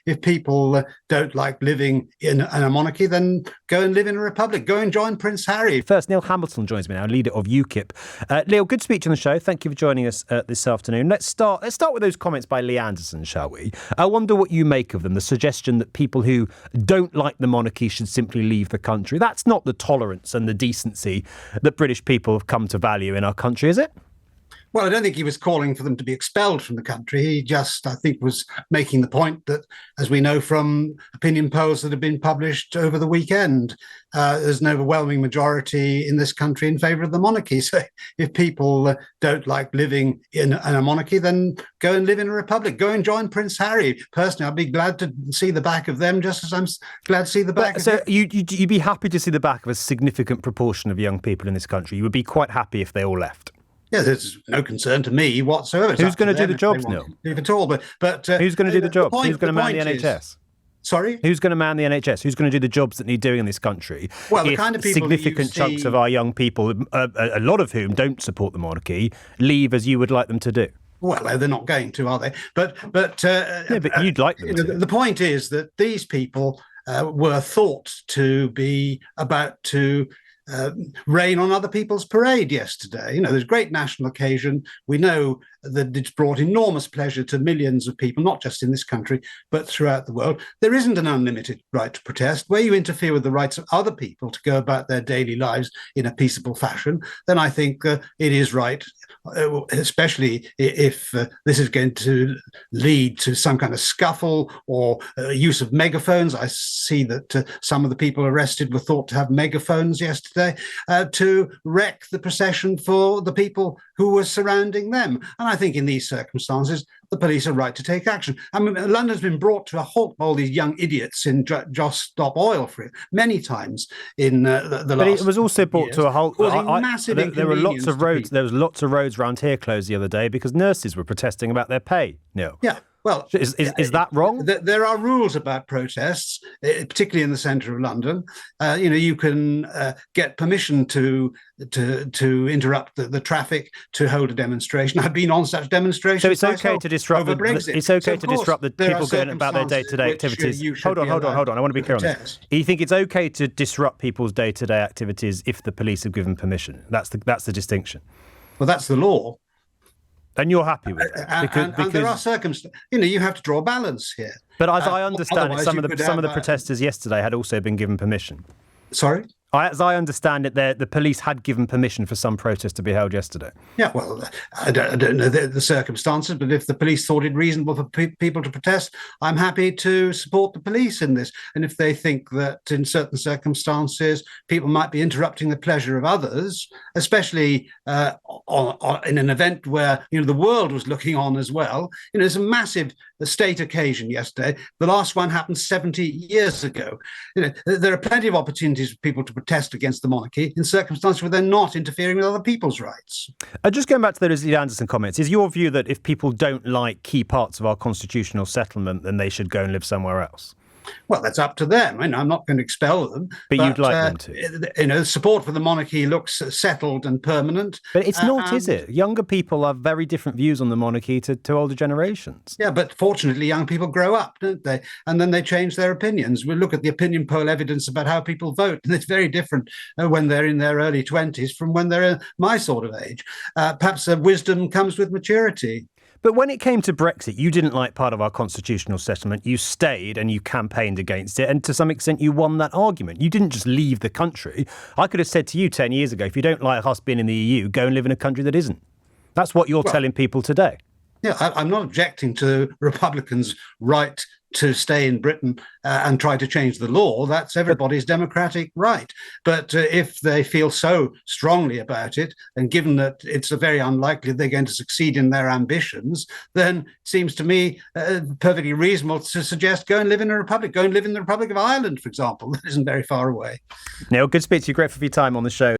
if people don't like living in a monarchy, then go and live in a republic. Go and join Prince Harry. First, Neil Hamilton joins me now, leader of UKIP. Neil, good speech on the show. Thank you for joining us this afternoon. Let's start with those comments by Lee Anderson, shall we? I wonder what you make of them, the suggestion that people who don't like the monarchy should simply leave the country. That's not the tolerance and the decency that British people have come to value in our country, is it? Well, I don't think he was calling for them to be expelled from the country. He just, I think, was making the point that, as we know from opinion polls that have been published over the weekend, there's an overwhelming majority in this country in favour of the monarchy. So if people don't like living in a monarchy, then go and live in a republic. Go and join Prince Harry. Personally, I'd be glad to see the back of them, just as I'm glad to see the back of them. So you'd be happy to see the back of a significant proportion of young people in this country. You would be quite happy if they all left. Yeah, there's no concern to me whatsoever. Who's going to do the jobs, Neil? If at all, but who's going to do the jobs? Who's going to man the NHS? Sorry? Who's going to man the NHS? Who's going to do the jobs that need doing in this country? Well, the kind of people significant chunks of our young people, a lot of whom don't support the monarchy, leave as you would like them to do. Well, they're not going to, are they? But you'd like them to. The point is that these people were thought to be about to rain on other people's parade yesterday. You know, there's a great national occasion. We know that it's brought enormous pleasure to millions of people, not just in this country, but throughout the world. There isn't an unlimited right to protest. Where you interfere with the rights of other people to go about their daily lives in a peaceable fashion, then I think it is right, especially if this is going to lead to some kind of scuffle or use of megaphones. I see that some of the people arrested were thought to have megaphones yesterday to wreck the procession for the people who were surrounding them. And I think in these circumstances, the police are right to take action. I mean, London's been brought to a halt by all these young idiots in Just Stop Oil for it many times in the last. But it was also brought to a halt. There were lots of roads. There was lots of roads around here closed the other day because nurses were protesting about their pay. No. Yeah. Well, is that wrong? There are rules about protests, particularly in the centre of London. You can get permission to interrupt the traffic to hold a demonstration. I've been on such demonstrations. So it's okay to disrupt over Brexit. It's okay to disrupt the people going about their day-to-day activities. Hold on. I want to be clear on this. You think it's okay to disrupt people's day-to-day activities if the police have given permission? That's the distinction. Well, that's the law. And you're happy with it? And there are circumstances. You have to draw a balance here. But as I understand it, some of the protesters yesterday had also been given permission. Sorry? As I understand it, the police had given permission for some protest to be held yesterday. Yeah, well, I don't know the circumstances, but if the police thought it reasonable for people to protest, I'm happy to support the police in this. And if they think that in certain circumstances, people might be interrupting the pleasure of others, especially in an event where, the world was looking on as well. It's a massive state occasion yesterday. The last one happened 70 years ago. There are plenty of opportunities for people to protest against the monarchy in circumstances where they're not interfering with other people's rights. Just going back to those Lee Anderson comments, is your view that if people don't like key parts of our constitutional settlement, then they should go and live somewhere else? Well, that's up to them. I'm not going to expel them. But you'd like them to. Support for the monarchy looks settled and permanent. But it's not, is it? Younger people have very different views on the monarchy to older generations. Yeah, but fortunately, young people grow up, don't they? And then they change their opinions. We look at the opinion poll evidence about how people vote, and it's very different when they're in their early 20s from when they're my sort of age. Perhaps wisdom comes with maturity. But when it came to Brexit, you didn't like part of our constitutional settlement. You stayed and you campaigned against it. And to some extent, you won that argument. You didn't just leave the country. I could have said to you 10 years ago, if you don't like us being in the EU, go and live in a country that isn't. That's what you're telling people today. Yeah, I'm not objecting to Republicans' right to stay in Britain and try to change the law. That's everybody's democratic right. But if they feel so strongly about it, and given that it's very unlikely they're going to succeed in their ambitions, then it seems to me perfectly reasonable to suggest go and live in a republic. Go and live in the Republic of Ireland, for example. That isn't very far away. Neil, good to speak to you. Grateful for your time on the show.